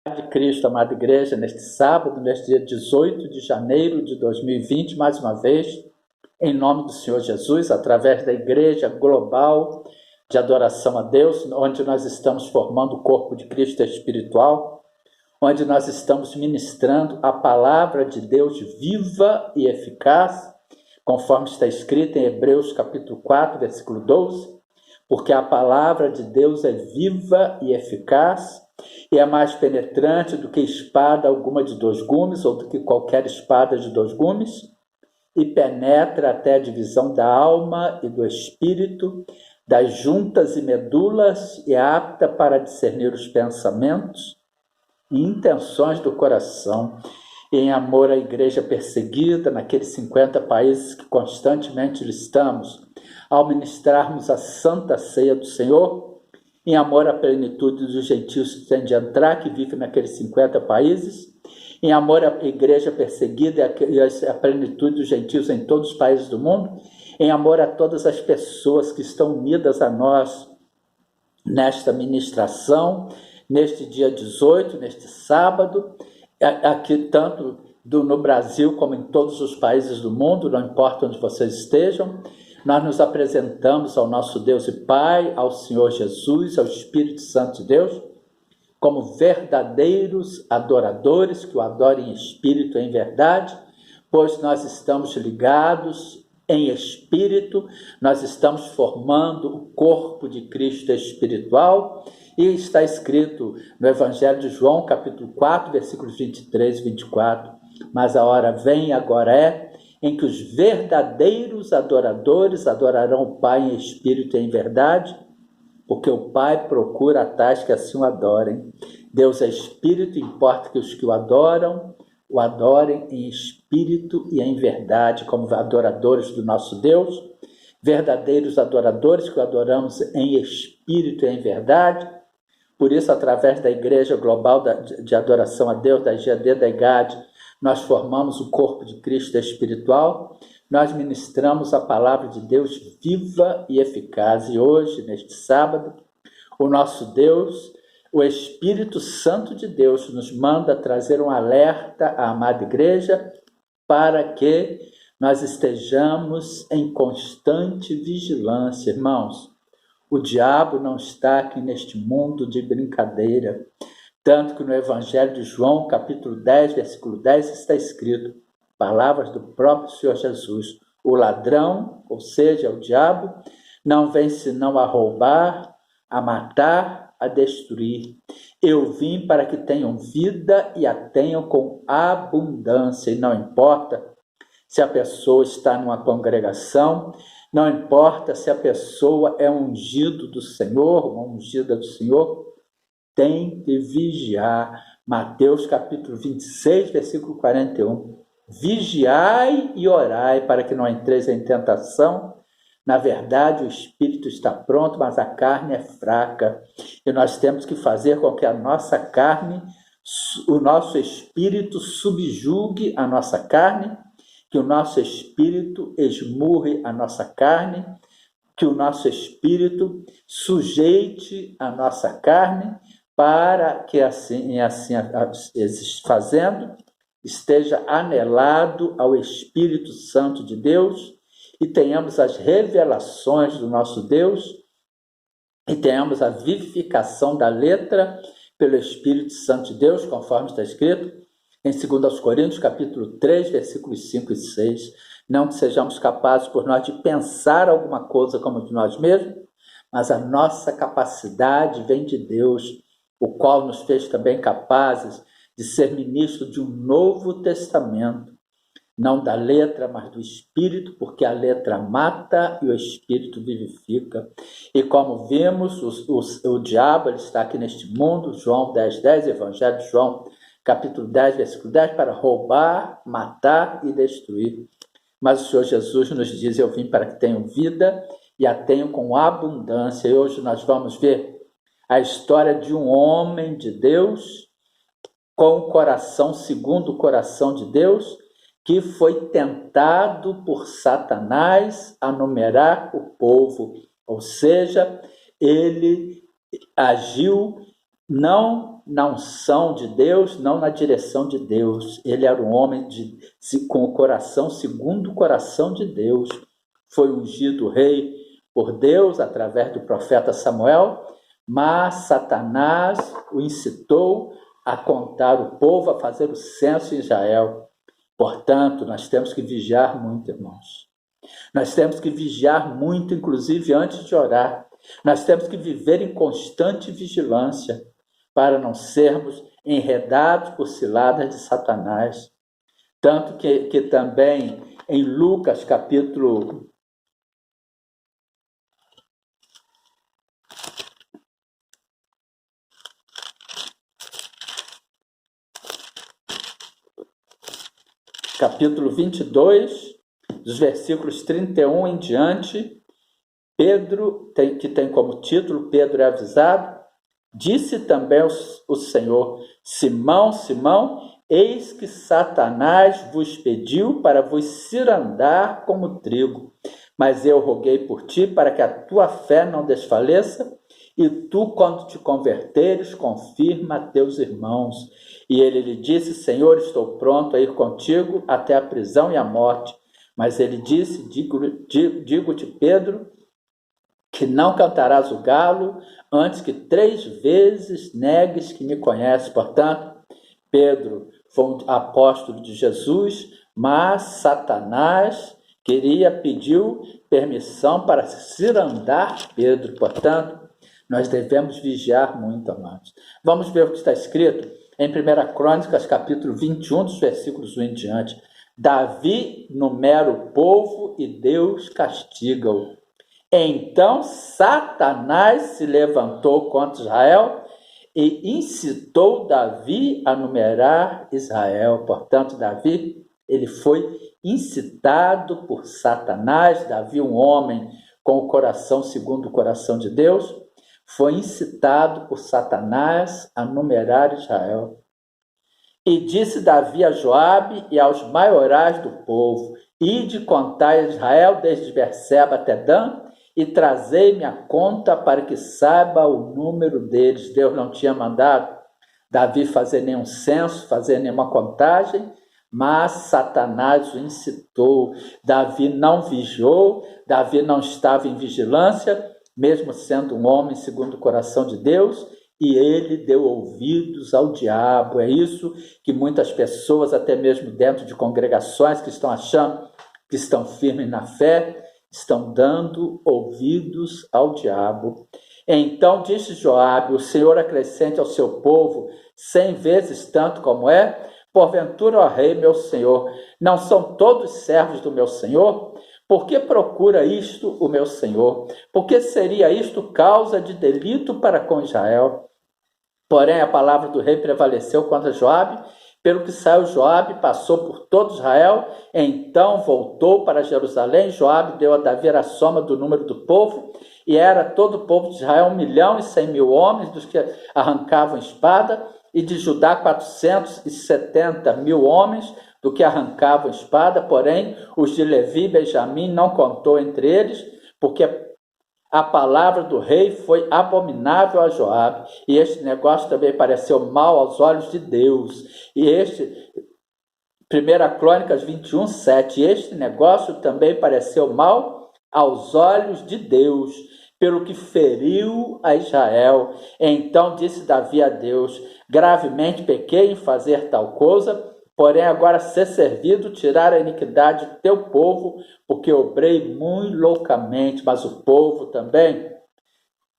De Cristo, amada igreja, neste sábado, neste dia 18 de janeiro de 2020, mais uma vez, em nome do Senhor Jesus, através da Igreja Global de Adoração a Deus, onde nós estamos formando o corpo de Cristo espiritual, onde nós estamos ministrando a palavra de Deus viva e eficaz, conforme está escrito em Hebreus capítulo 4, versículo 12, porque a palavra de Deus é viva e eficaz, e é mais penetrante do que espada alguma de dois gumes, ou do que qualquer espada de dois gumes, e penetra até a divisão da alma e do espírito, das juntas e medulas, e é apta para discernir os pensamentos e intenções do coração. E em amor à igreja perseguida, naqueles 50 países que constantemente estamos, ao ministrarmos a santa ceia do Senhor, em amor à plenitude dos gentios que têm de entrar, que vivem naqueles 50 países, em amor à igreja perseguida e à plenitude dos gentios em todos os países do mundo, em amor a todas as pessoas que estão unidas a nós nesta ministração, neste dia 18, neste sábado, aqui tanto no Brasil como em todos os países do mundo, não importa onde vocês estejam. Nós nos apresentamos ao nosso Deus e Pai, ao Senhor Jesus, ao Espírito Santo de Deus, como verdadeiros adoradores, que o adorem em espírito e em verdade, pois nós estamos ligados em espírito, nós estamos formando o corpo de Cristo espiritual, e está escrito no Evangelho de João, capítulo 4, versículos 23 e 24, mas a hora vem, agora é, em que os verdadeiros adoradores adorarão o Pai em espírito e em verdade, porque o Pai procura tais que assim o adorem. Deus é espírito, importa que os que o adorem em espírito e em verdade, como adoradores do nosso Deus, verdadeiros adoradores que o adoramos em espírito e em verdade. Por isso, através da Igreja Global de Adoração a Deus, da GAD da IGAD, nós formamos o corpo de Cristo espiritual, nós ministramos a palavra de Deus viva e eficaz. E hoje, neste sábado, o nosso Deus, o Espírito Santo de Deus, nos manda trazer um alerta à amada igreja para que nós estejamos em constante vigilância, irmãos. O diabo não está aqui neste mundo de brincadeira. Tanto que no Evangelho de João, capítulo 10, versículo 10, está escrito, palavras do próprio Senhor Jesus, o ladrão, ou seja, o diabo, não vem senão a roubar, a matar, a destruir. Eu vim para que tenham vida e a tenham com abundância, e não importa se a pessoa está numa congregação, não importa se a pessoa é ungido do Senhor, uma ungida do Senhor, tem que vigiar. Mateus capítulo 26, versículo 41. Vigiai e orai para que não entreis em tentação. Na verdade, o espírito está pronto, mas a carne é fraca. E nós temos que fazer com que a nossa carne, o nosso espírito subjugue a nossa carne, que o nosso espírito esmurre a nossa carne, que o nosso espírito sujeite a nossa carne, para que assim fazendo, esteja anelado ao Espírito Santo de Deus e tenhamos as revelações do nosso Deus e tenhamos a vivificação da letra pelo Espírito Santo de Deus, conforme está escrito em 2 Coríntios, capítulo 3, versículos 5 e 6. Não que sejamos capazes por nós de pensar alguma coisa como de nós mesmos, mas a nossa capacidade vem de Deus, o qual nos fez também capazes de ser ministro de um novo testamento, não da letra, mas do Espírito, porque a letra mata e o Espírito vivifica. E como vimos, o diabo ele está aqui neste mundo, João 10, 10, Evangelho de João, capítulo 10, versículo 10, para roubar, matar e destruir. Mas o Senhor Jesus nos diz, eu vim para que tenham vida e a tenham com abundância. E hoje nós vamos ver a história de um homem de Deus, com o coração segundo o coração de Deus, que foi tentado por Satanás a numerar o povo. Ou seja, ele agiu não na unção de Deus, não na direção de Deus. Ele era um homem com o coração segundo o coração de Deus. Foi ungido rei por Deus através do profeta Samuel, mas Satanás o incitou a contar o povo, a fazer o censo em Israel. Portanto, nós temos que vigiar muito, irmãos. Nós temos que vigiar muito, inclusive antes de orar. Nós temos que viver em constante vigilância para não sermos enredados por ciladas de Satanás. Tanto que também em Lucas capítulo 22, dos versículos 31 em diante, Pedro, que tem como título, Pedro é avisado, disse também o Senhor: Simão, Simão, eis que Satanás vos pediu para vos cirandar como trigo, mas eu roguei por ti para que a tua fé não desfaleça, e tu, quando te converteres, confirma a teus irmãos. E ele lhe disse: Senhor, estou pronto a ir contigo até a prisão e a morte. Mas ele disse: digo-te, Pedro, que não cantarás o galo antes que 3 vezes negues que me conheces. Portanto, Pedro foi um apóstolo de Jesus, mas Satanás pediu permissão para cirandar Pedro. Portanto, nós devemos vigiar muito, amados. Vamos ver o que está escrito em 1 Crônicas, capítulo 21, dos versículos 1 em diante. Davi numera o povo e Deus castiga-o. Então Satanás se levantou contra Israel e incitou Davi a numerar Israel. Portanto, Davi, ele foi incitado por Satanás. Davi, um homem com o coração segundo o coração de Deus, foi incitado por Satanás a numerar Israel. E disse Davi a Joabe e aos maiorais do povo: ide contai a Israel desde Berseba até Dan, e trazei-me a conta para que saiba o número deles. Deus não tinha mandado Davi fazer nenhum censo, fazer nenhuma contagem, mas Satanás o incitou. Davi não vigiou, Davi não estava em vigilância, mesmo sendo um homem segundo o coração de Deus, e ele deu ouvidos ao diabo. É isso que muitas pessoas, até mesmo dentro de congregações que estão achando que estão firmes na fé, estão dando ouvidos ao diabo. Então disse Joabe: o Senhor acrescente ao seu povo 100 vezes tanto como é. Porventura, ó rei, meu senhor, não são todos servos do meu senhor? Por que procura isto o meu senhor? Por que seria isto causa de delito para com Israel? Porém, a palavra do rei prevaleceu contra Joabe, pelo que saiu Joabe, passou por todo Israel, então voltou para Jerusalém. Joabe deu a Davi a soma do número do povo, e era todo o povo de Israel 1.100.000 homens, dos que arrancavam espada, e de Judá 470.000 homens, do que arrancavam espada. Porém, os de Levi e Benjamim não contou entre eles, porque a palavra do rei foi abominável a Joabe, e este negócio também pareceu mal aos olhos de Deus. E 1 Crônicas 21, 7, este negócio também pareceu mal aos olhos de Deus, pelo que feriu a Israel. Então disse Davi a Deus: gravemente pequei em fazer tal coisa, porém agora ser servido tirar a iniquidade do teu povo, porque obrei muito loucamente. Mas o povo também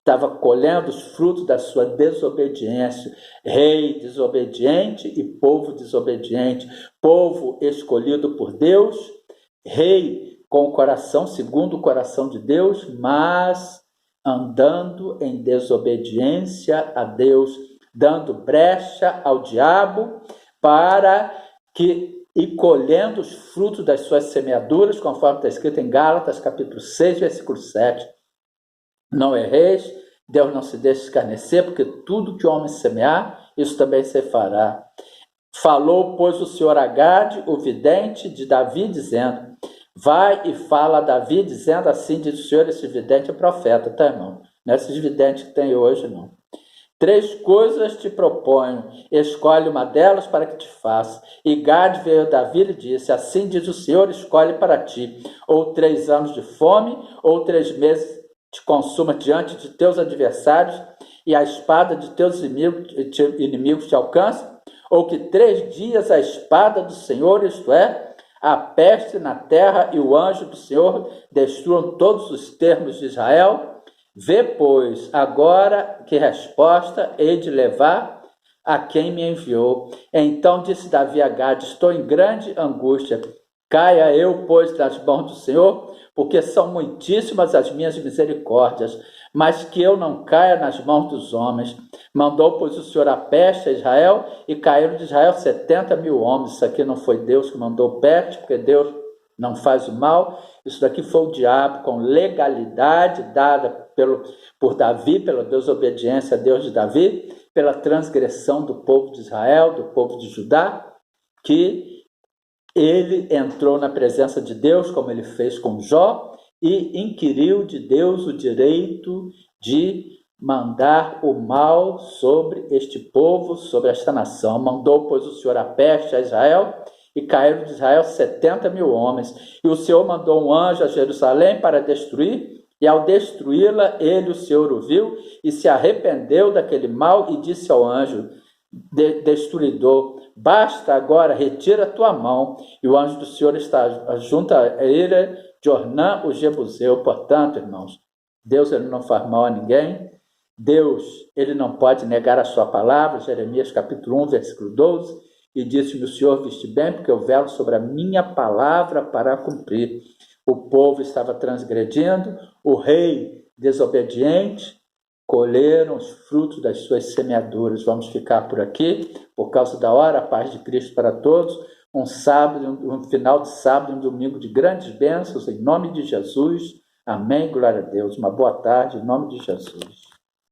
estava colhendo os frutos da sua desobediência. Rei desobediente e povo desobediente. Povo escolhido por Deus, rei com o coração segundo o coração de Deus, mas andando em desobediência a Deus, dando brecha ao diabo e colhendo os frutos das suas semeaduras, conforme está escrito em Gálatas, capítulo 6, versículo 7. Não erreis, Deus não se deixa escarnecer, porque tudo que o homem semear, isso também se fará. Falou, pois, o Senhor a Gade, o vidente de Davi, dizendo: vai e fala a Davi, dizendo assim diz o Senhor. Esse vidente é profeta, tá, irmão? Não é esses videntes que tem hoje, não. 3 coisas te proponho, escolhe uma delas para que te faça. E Gade veio a Davi e disse, assim diz o Senhor, escolhe para ti, ou 3 anos de fome, ou 3 meses te consuma diante de teus adversários, e a espada de teus inimigos te alcance, ou que 3 dias a espada do Senhor, isto é, a peste na terra e o anjo do Senhor destruam todos os termos de Israel. Vê, pois, agora que resposta hei de levar a quem me enviou. Então disse Davi a Gade, estou em grande angústia. Caia eu, pois, nas mãos do Senhor, porque são muitíssimas as minhas misericórdias, mas que eu não caia nas mãos dos homens. Mandou, pois, o Senhor a peste a Israel, e caíram de Israel 70.000 homens. Isso aqui não foi Deus que mandou peste, porque Deus não faz o mal. Isso daqui foi o diabo, com legalidade dada por Davi, pela desobediência a Deus de Davi, pela transgressão do povo de Israel, do povo de Judá, que ele entrou na presença de Deus, como ele fez com Jó, e inquiriu de Deus o direito de mandar o mal sobre este povo, sobre esta nação. Mandou, pois, o Senhor a peste a Israel, e caíram de Israel 70.000 homens. E o Senhor mandou um anjo a Jerusalém para destruir, e ao destruí-la, ele, o Senhor, o viu, e se arrependeu daquele mal, e disse ao anjo destruidor, basta agora, retira a tua mão. E o anjo do Senhor está junto a ele, de Ornã, o Jebuseu. Portanto, irmãos, Deus ele não faz mal a ninguém. Deus ele não pode negar a sua palavra. Jeremias capítulo 1, versículo 12. E disse-me o Senhor, viste bem, porque eu velo sobre a minha palavra para cumprir. O povo estava transgredindo, o rei desobediente, colheram os frutos das suas semeaduras. Vamos ficar por aqui, por causa da hora. A paz de Cristo para todos. Um sábado, um final de sábado, um domingo de grandes bênçãos, em nome de Jesus. Amém, glória a Deus. Uma boa tarde, em nome de Jesus.